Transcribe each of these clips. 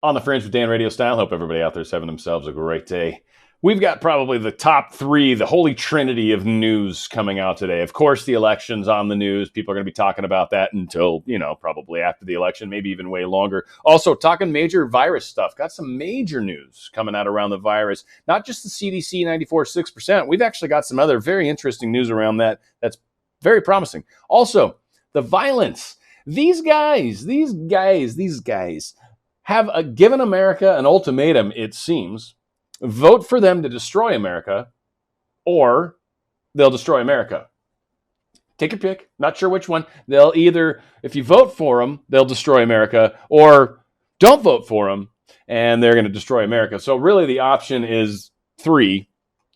On the Fringe with Dan Radiostyle. Hope everybody out there is having themselves a great day. We've got probably the top three, the holy trinity of news coming out today. Of course, the election's on the news. People are going to be talking about that until, probably after the election, maybe even way longer. Also, talking major virus stuff. Got some major news coming out around the virus. Not just the CDC 94.6%. We've actually got some other very interesting news around that that's very promising. Also, the violence. These guys have given America an ultimatum, it seems. Vote for them to destroy America, or they'll destroy America. Take your pick. Not sure which one. They'll either, if you vote for them, they'll destroy America, or don't vote for them, and they're going to destroy America. So really the option is three.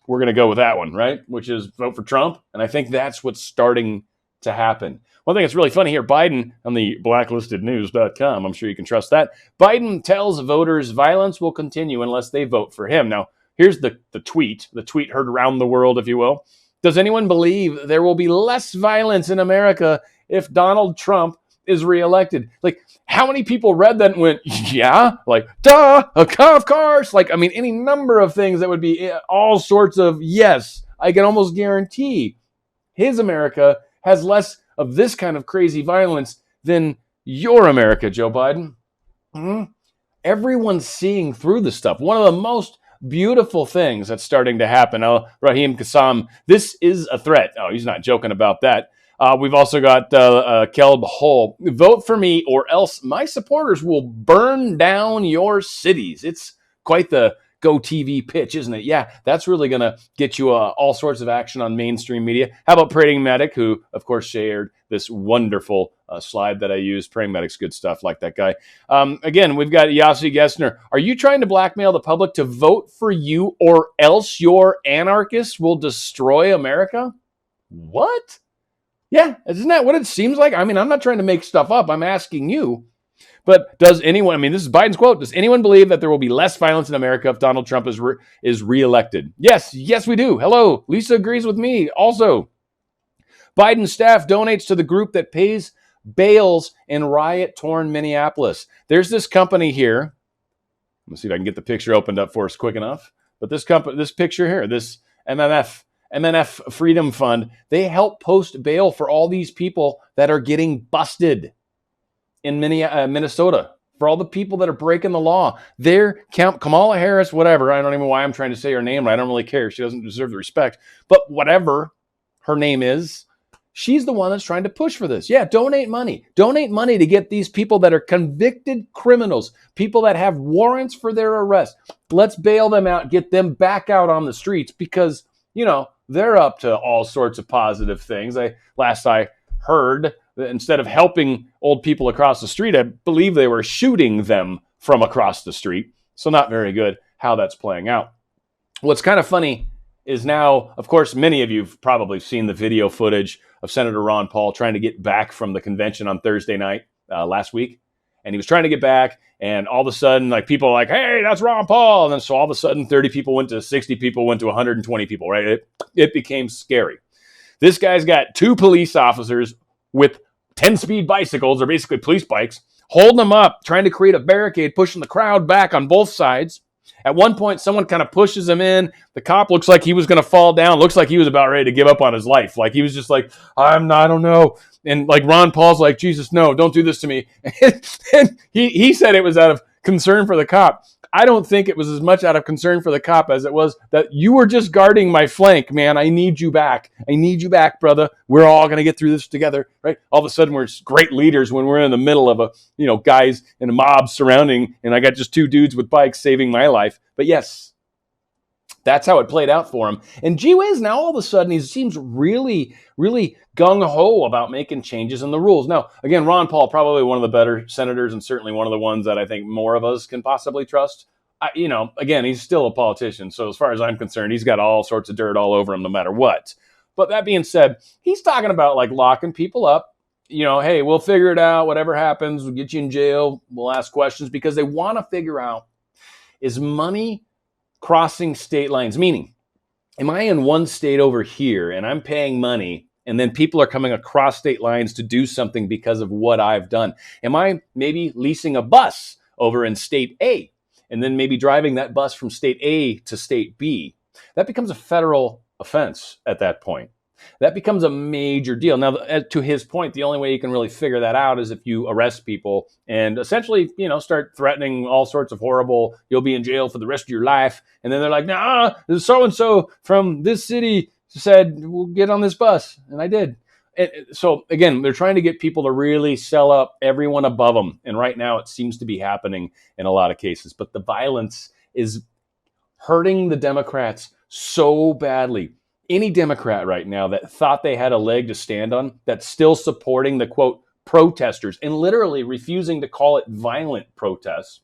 We're going to go with that one, right? Which is vote for Trump. And I think that's what's starting to happen. One thing that's really funny here, Biden on the blacklistednews.com, I'm sure you can trust that. Biden tells voters violence will continue unless they vote for him. Now, here's the tweet. The tweet heard around the world, if you will. Does anyone believe there will be less violence in America if Donald Trump is reelected? Like, how many people read that and went, yeah, like, duh, of course. Like, I mean, any number of things that would be all sorts of yes. I can almost guarantee his America has less of this kind of crazy violence than your America, Joe Biden. Everyone's seeing through the stuff. One of the most beautiful things that's starting to happen. Raheem Kassam, this is a threat. Oh, he's not joking about that. We've also got Kelb Hull. Vote for me or else my supporters will burn down your cities. It's quite the Go TV pitch, isn't it? Yeah, that's really going to get you all sorts of action on mainstream media. How about Praying Medic, who, of course, shared this wonderful slide that I used. Praying Medic's good stuff, like that guy. Again, we've got Yossi Gessner. Are you trying to blackmail the public to vote for you or else your anarchists will destroy America? What? Yeah, isn't that what it seems like? I mean, I'm not trying to make stuff up. I'm asking you. But does anyone, this is Biden's quote, does anyone believe that there will be less violence in America if Donald Trump is reelected? Yes, we do. Hello, Lisa agrees with me. Also, Biden's staff donates to the group that pays bails in riot-torn Minneapolis. There's this company here. Let's see if I can get the picture opened up for us quick enough. But this picture here, this MNF Freedom Fund, they help post bail for all these people that are getting busted in Minnesota, for all the people that are breaking the law. Kamala Harris, whatever. I don't even know why I'm trying to say her name. I don't really care. She doesn't deserve the respect. But whatever her name is, she's the one that's trying to push for this. Yeah, donate money. Donate money to get these people that are convicted criminals, people that have warrants for their arrest. Let's bail them out, get them back out on the streets because, they're up to all sorts of positive things. Last I heard, instead of helping old people across the street, I believe they were shooting them from across the street. So not very good how that's playing out. What's kind of funny is now, of course, many of you have probably seen the video footage of Senator Ron Paul trying to get back from the convention on Thursday night last week. And he was trying to get back, and all of a sudden, like, people are like, hey, that's Ron Paul. And then so all of a sudden, 30 people went to 60 people, went to 120 people, right? It became scary. This guy's got 2 police officers with 10-speed bicycles, or basically police bikes, holding them up, trying to create a barricade, pushing the crowd back on both sides. At one point, someone kind of pushes him in. The cop looks like he was going to fall down. Looks like he was about ready to give up on his life. Like, he was just like, I don't know. And like Ron Paul's like, Jesus, no, don't do this to me. And he said it was out of concern for the cop. I don't think it was as much out of concern for the cop as it was that you were just guarding my flank, man. I need you back. I need you back, brother. We're all going to get through this together, right? All of a sudden, we're great leaders when we're in the middle of guys and a mob surrounding, and I got just 2 dudes with bikes saving my life. But yes, that's how it played out for him. And gee whiz, now all of a sudden he seems really, really gung-ho about making changes in the rules. Now, again, Ron Paul, probably one of the better senators and certainly one of the ones that I think more of us can possibly trust. Again, he's still a politician. So as far as I'm concerned, he's got all sorts of dirt all over him no matter what. But that being said, he's talking about like locking people up. Hey, we'll figure it out. Whatever happens, we'll get you in jail. We'll ask questions because they want to figure out, is money crossing state lines? Meaning, am I in one state over here and I'm paying money and then people are coming across state lines to do something because of what I've done? Am I maybe leasing a bus over in state A, and then maybe driving that bus from state A to state B. That becomes a federal offense at that point. That becomes a major deal. Now, to his point, the only way you can really figure that out is if you arrest people and essentially, start threatening all sorts of horrible, you'll be in jail for the rest of your life. And then they're like, nah, so-and-so from this city said, we'll get on this bus. And I did. And so again, they're trying to get people to really sell up everyone above them. And right now it seems to be happening in a lot of cases. But the violence is hurting the Democrats so badly. Any Democrat right now that thought they had a leg to stand on, that's still supporting the, quote, protesters and literally refusing to call it violent protests,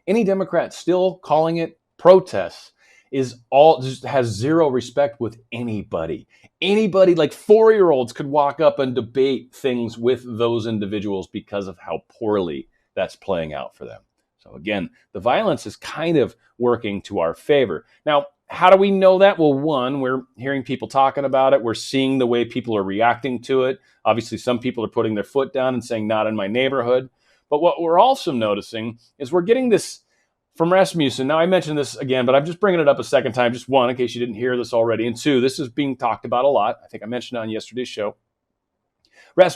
any Democrat still calling it protests just has zero respect with anybody. Anybody, like 4-year-olds could walk up and debate things with those individuals because of how poorly that's playing out for them. So again, the violence is kind of working to our favor. Now, how do we know that? Well, one, we're hearing people talking about it. We're seeing the way people are reacting to it. Obviously, some people are putting their foot down and saying, not in my neighborhood. But what we're also noticing is we're getting this from Rasmussen. Now, I mentioned this again, but I'm just bringing it up a second time. Just one, in case you didn't hear this already. And two, this is being talked about a lot. I think I mentioned it on yesterday's show.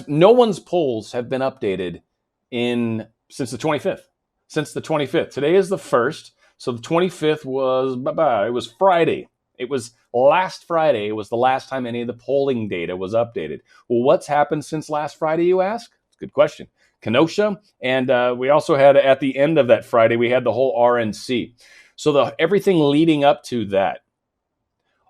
No one's polls have been updated since the 25th. Since the 25th. Today is the 1st. So the 25th was Friday. It was last Friday. It was the last time any of the polling data was updated. Well, what's happened since last Friday, you ask? It's a good question. Kenosha, and we also had, at the end of that Friday, we had the whole RNC. So everything leading up to that,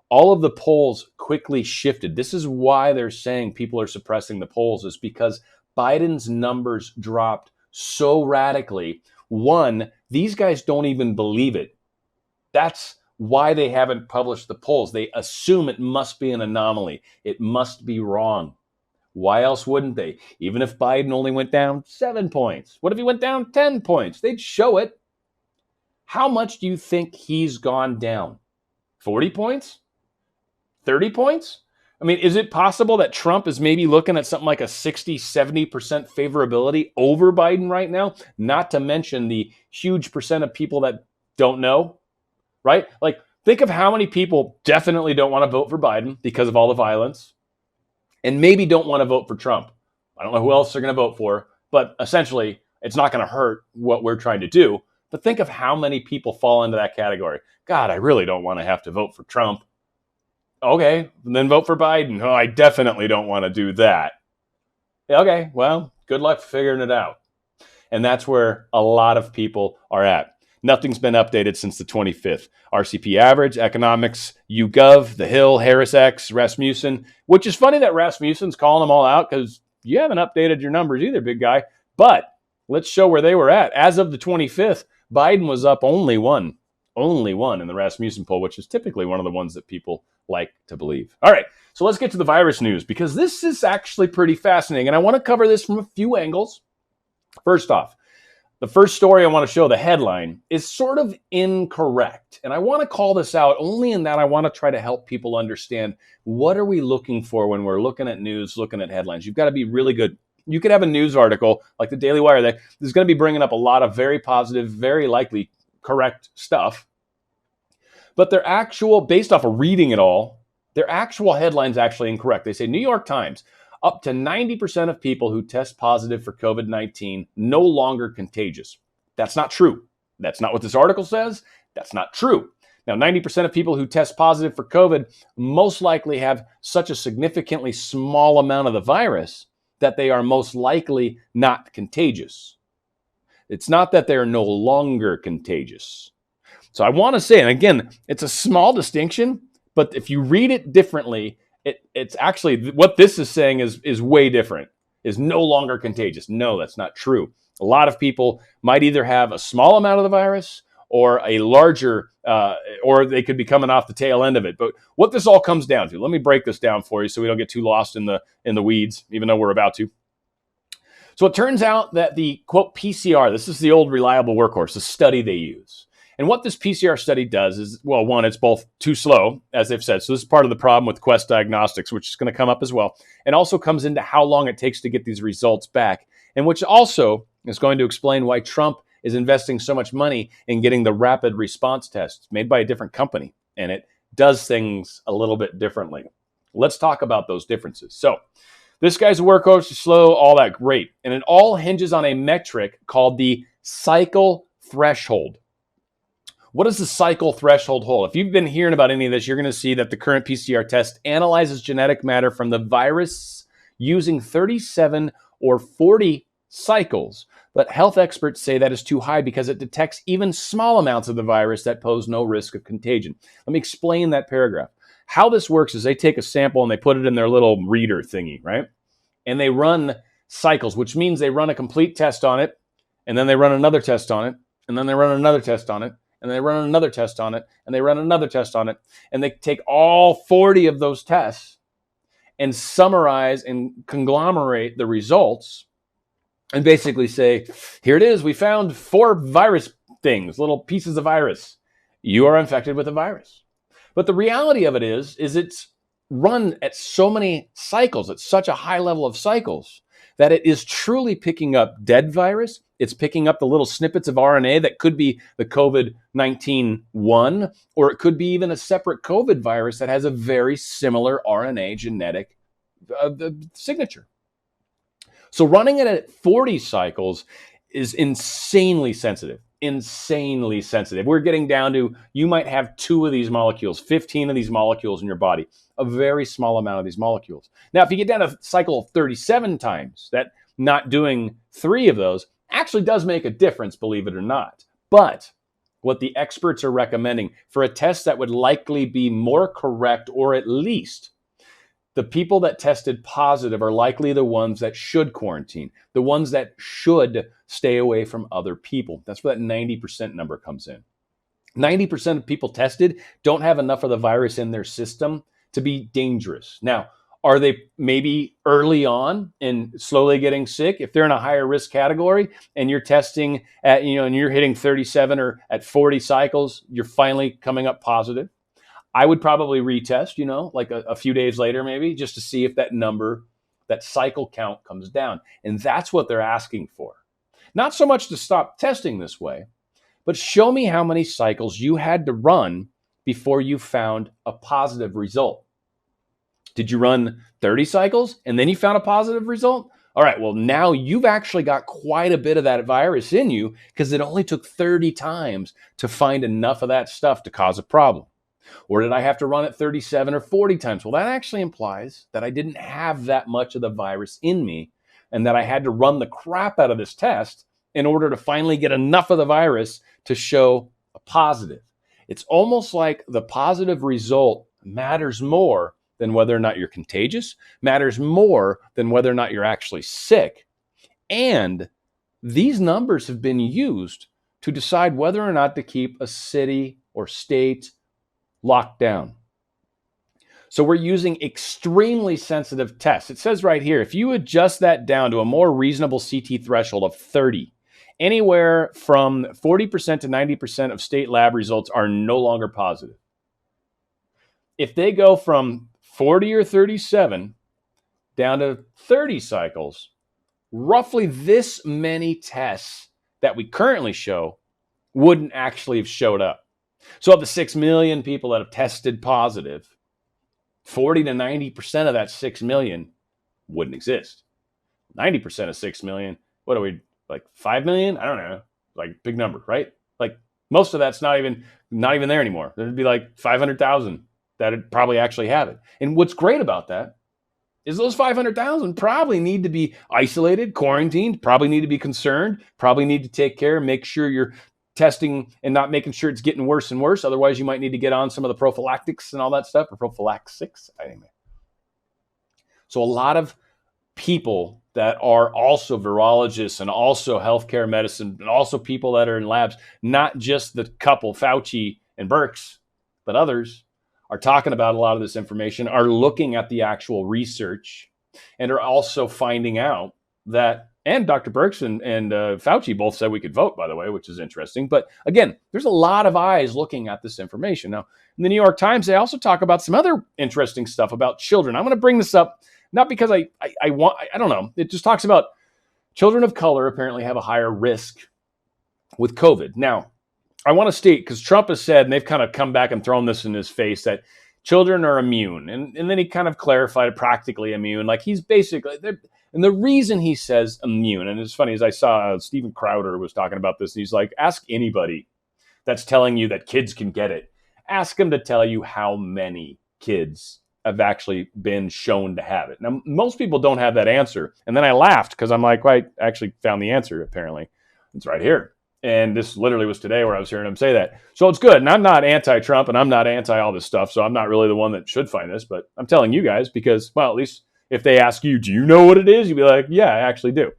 all of the polls quickly shifted. This is why they're saying people are suppressing the polls, is because Biden's numbers dropped so radically. One, these guys don't even believe it. That's why they haven't published the polls. They assume it must be an anomaly. It must be wrong. Why else wouldn't they? Even if Biden only went down 7 points. What if he went down 10 points? They'd show it. How much do you think he's gone down? 40 points? 30 points? I mean, is it possible that Trump is maybe looking at something like a 60, 70% favorability over Biden right now? Not to mention the huge percent of people that don't know, right? Like, think of how many people definitely don't want to vote for Biden because of all the violence and maybe don't want to vote for Trump. I don't know who else they're going to vote for, but essentially, it's not going to hurt what we're trying to do. But think of how many people fall into that category. God, I really don't want to have to vote for Trump. Okay, then vote for Biden. Oh, I definitely don't want to do that. Okay, well, good luck figuring it out. And that's where a lot of people are at. Nothing's been updated since the 25th. RCP average, economics, YouGov, The Hill, HarrisX, Rasmussen, which is funny that Rasmussen's calling them all out because you haven't updated your numbers either, big guy. But let's show where they were at. As of the 25th, Biden was up only one in the Rasmussen poll, which is typically one of the ones that people like to believe. All right, so let's get to the virus news because this is actually pretty fascinating. And I want to cover this from a few angles. First off, the first story I want to show, the headline, is sort of incorrect. And I want to call this out only in that I want to try to help people understand what are we looking for when we're looking at news, looking at headlines. You've got to be really good. You could have a news article like the Daily Wire that is going to be bringing up a lot of very positive, very likely correct stuff. But their actual, based off of reading it all, their actual headline's actually incorrect. They say, New York Times, up to 90% of people who test positive for COVID-19 no longer contagious. That's not true. That's not what this article says. That's not true. Now, 90% of people who test positive for COVID most likely have such a significantly small amount of the virus that they are most likely not contagious. It's not that they're no longer contagious. So I want to say, and again, it's a small distinction, but if you read it differently, it's actually, what this is saying is way different, is no longer contagious. No, that's not true. A lot of people might either have a small amount of the virus or a larger, or they could be coming off the tail end of it. But what this all comes down to, let me break this down for you so we don't get too lost in the weeds, even though we're about to. So it turns out that the, quote, PCR, this is the old reliable workhorse, the study they use. And what this PCR study does is, well, one, it's both too slow, as they've said. So this is part of the problem with Quest Diagnostics, which is going to come up as well. And also comes into how long it takes to get these results back. And which also is going to explain why Trump is investing so much money in getting the rapid response tests made by a different company, and it does things a little bit differently. Let's talk about those differences. So this guy's workhorse is slow, all that great. And it all hinges on a metric called the cycle threshold. What does the cycle threshold hold? If you've been hearing about any of this, you're going to see that the current PCR test analyzes genetic matter from the virus using 37 or 40 cycles. But health experts say that is too high because it detects even small amounts of the virus that pose no risk of contagion. Let me explain that paragraph. How this works is they take a sample and they put it in their little reader thingy, right? And they run cycles, which means they run a complete test on it, and then they run another test on it, and then they run another test on it, and they run another test on it, and they run another test on it, and they take all 40 of those tests and summarize and conglomerate the results and basically say, here it is, we found 4 virus things, little pieces of virus. You are infected with a virus. But the reality of it is it's run at so many cycles, at such a high level of cycles, that it is truly picking up dead virus. It's picking up the little snippets of RNA that could be the COVID-19 one, or it could be even a separate COVID virus that has a very similar RNA genetic signature. So running it at 40 cycles is insanely sensitive. We're getting down to, you might have 2 of these molecules, 15 of these molecules in your body, a very small amount of these molecules. Now, if you get down to cycle 37 times, that not doing 3 of those actually does make a difference, believe it or not. But what the experts are recommending for a test that would likely be more correct, or at least the people that tested positive are likely the ones that should quarantine, the ones that should stay away from other people. That's where that 90% number comes in. 90% of people tested don't have enough of the virus in their system to be dangerous. Now, are they maybe early on and slowly getting sick? If they're in a higher risk category and you're testing at, and you're hitting 37 or at 40 cycles, you're finally coming up positive. I would probably retest, like a few days later, maybe, just to see if that number, that cycle count comes down. And that's what they're asking for. Not so much to stop testing this way, but show me how many cycles you had to run before you found a positive result. Did you run 30 cycles and then you found a positive result? All right, well, now you've actually got quite a bit of that virus in you because it only took 30 times to find enough of that stuff to cause a problem. Or did I have to run it 37 or 40 times? Well, that actually implies that I didn't have that much of the virus in me and that I had to run the crap out of this test in order to finally get enough of the virus to show a positive. It's almost like the positive result matters more than whether or not you're contagious, matters more than whether or not you're actually sick. And these numbers have been used to decide whether or not to keep a city or state locked down. So we're using extremely sensitive tests. It says right here, if you adjust that down to a more reasonable CT threshold of 30, anywhere from 40% to 90% of state lab results are no longer positive. If they go from 40 or 37 down to 30 cycles, roughly this many tests that we currently show wouldn't actually have showed up. So of the 6 million people that have tested positive, 40 to 90% of that 6 million wouldn't exist. 90% of 6 million, what are we, like 5 million? I don't know, like big number, right? Like most of that's not even there anymore. There'd be like 500,000 that'd probably actually have it. And what's great about that is those 500,000 probably need to be isolated, quarantined, probably need to be concerned, probably need to take care, make sure you're testing and not making sure it's getting worse and worse. Otherwise, you might need to get on some of the prophylactics and all that stuff, or prophylaxis. So a lot of people that are also virologists and also healthcare medicine and also people that are in labs, not just the couple, Fauci and Birx, but others, are talking about a lot of this information, are looking at the actual research, and are also finding out that, and Dr. Birx and Fauci both said we could vote, by the way, which is interesting. But again, there's a lot of eyes looking at this information. Now, in the New York Times, they also talk about some other interesting stuff about children. I'm going to bring this up, not because I don't know. It just talks about children of color apparently have a higher risk with COVID. Now, I want to state, because Trump has said, and they've kind of come back and thrown this in his face, that children are immune. And then he kind of clarified practically immune. Like he's basically, and the reason he says immune, and it's funny, as I saw Steven Crowder was talking about this, and he's like, ask anybody that's telling you that kids can get it. Ask them to tell you how many kids have actually been shown to have it. Now, most people don't have that answer. And then I laughed because I'm like, well, I actually found the answer, apparently. It's right here. And this literally was today where I was hearing him say that. So it's good. And I'm not anti-Trump and I'm not anti all this stuff. So I'm not really the one that should find this. But I'm telling you guys because, well, at least if they ask you, do you know what it is? You'd be like, yeah, I actually do.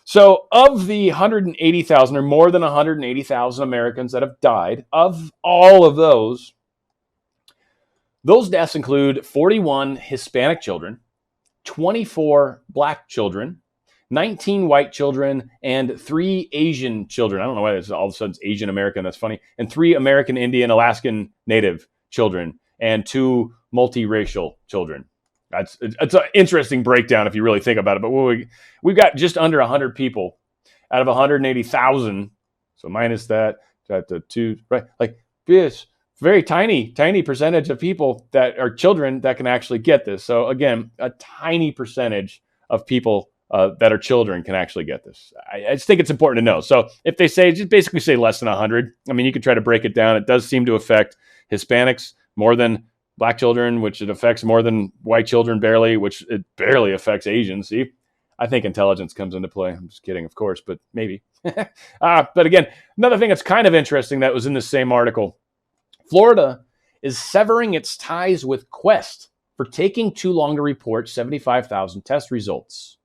So of the 180,000 or more than 180,000 Americans that have died, of all of those deaths include 41 Hispanic children, 24 Black children, 19 white children, and 3 Asian children. I don't know why all of a sudden it's Asian American. That's funny. And 3 American Indian, Alaskan Native children, and 2 multiracial children. It's an interesting breakdown if you really think about it. But we've got just under 100 people out of 180,000. So minus that, got the 2, right? Like this very tiny percentage of people that are children that can actually get this. So again, a tiny percentage of people that are children can actually get this. I just think it's important to know. So if they say, just basically say less than 100. I mean, you could try to break it down. It does seem to affect Hispanics more than Black children, which it affects more than white children barely, which it barely affects Asians. See, I think intelligence comes into play. I'm just kidding, of course, but maybe. But again, another thing that's kind of interesting that was in the same article, Florida is severing its ties with Quest for taking too long to report 75,000 test results.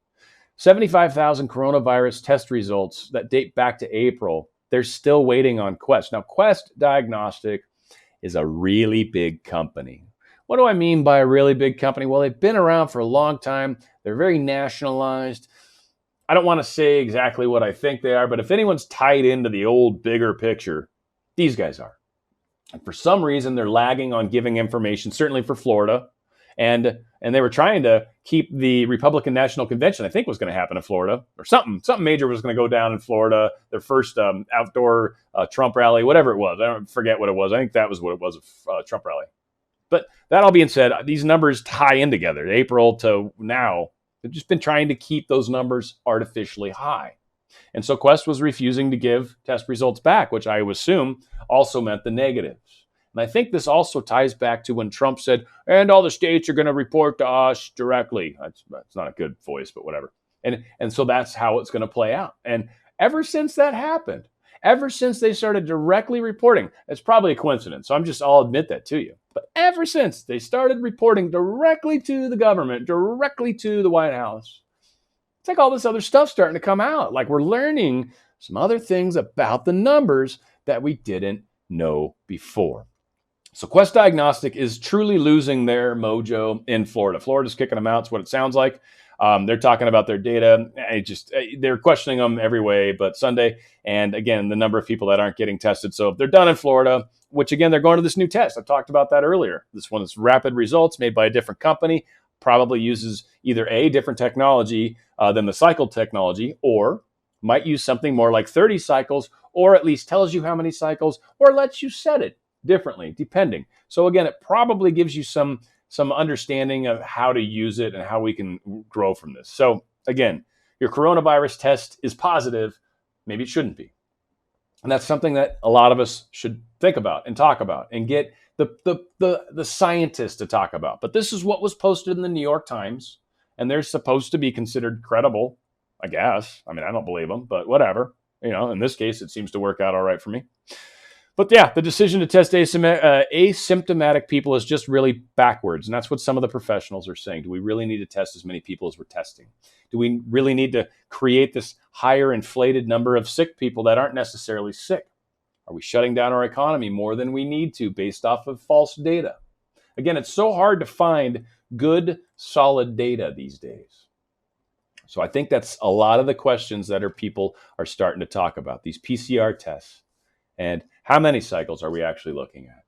75,000 coronavirus test results that date back to April. They're still waiting on Quest. Now, Quest Diagnostic is a really big company. What do I mean by a really big company? Well, they've been around for a long time. They're very nationalized. I don't want to say exactly what I think they are, but if anyone's tied into the old bigger picture, these guys are. And for some reason, they're lagging on giving information, certainly for Florida. And they were trying to keep the Republican National Convention, I think was going to happen in Florida, or something major was going to go down in Florida, their first outdoor Trump rally, whatever it was. I don't forget what it was. I think that was what it was, a Trump rally. But that all being said, these numbers tie in together. April to now, they've just been trying to keep those numbers artificially high. And so Quest was refusing to give test results back, which I assume also meant the negatives. And I think this also ties back to when Trump said, and all the states are going to report to us directly. That's not a good voice, but whatever. And so that's how it's going to play out. And ever since that happened, ever since they started directly reporting, it's probably a coincidence. So I'll admit that to you. But ever since they started reporting directly to the government, directly to the White House, it's like all this other stuff starting to come out. Like we're learning some other things about the numbers that we didn't know before. So Quest Diagnostic is truly losing their mojo in Florida. Florida's kicking them out. It's what it sounds like. They're talking about their data. They're questioning them every way but Sunday. And again, the number of people that aren't getting tested. So if they're done in Florida, which again, they're going to this new test. I've talked about that earlier. This one is rapid results made by a different company, probably uses either a different technology than the cycle technology, or might use something more like 30 cycles, or at least tells you how many cycles, or lets you set it differently, depending. So again, it probably gives you some understanding of how to use it and how we can grow from this. So again, your coronavirus test is positive, maybe it shouldn't be. And that's something that a lot of us should think about and talk about and get the scientists to talk about. But this is what was posted in the New York Times, and they're supposed to be considered credible, I guess. I mean, I don't believe them, but whatever. In this case, it seems to work out all right for me. But yeah, the decision to test asymptomatic people is just really backwards. And that's what some of the professionals are saying. Do we really need to test as many people as we're testing? Do we really need to create this higher inflated number of sick people that aren't necessarily sick? Are we shutting down our economy more than we need to based off of false data? Again, it's so hard to find good, solid data these days. So I think that's a lot of the questions that people are starting to talk about, these PCR tests. And how many cycles are we actually looking at?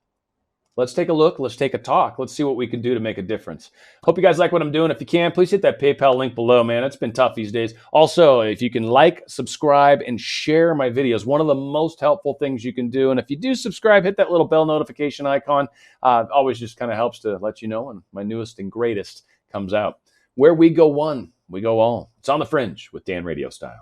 Let's take a look. Let's take a talk. Let's see what we can do to make a difference. Hope you guys like what I'm doing. If you can, please hit that PayPal link below, man. It's been tough these days. Also, if you can like, subscribe, and share my videos, one of the most helpful things you can do. And if you do subscribe, hit that little bell notification icon. Always just kind of helps to let you know when my newest and greatest comes out. Where we go one, we go all. It's on the Fringe with Dan Radiostyle.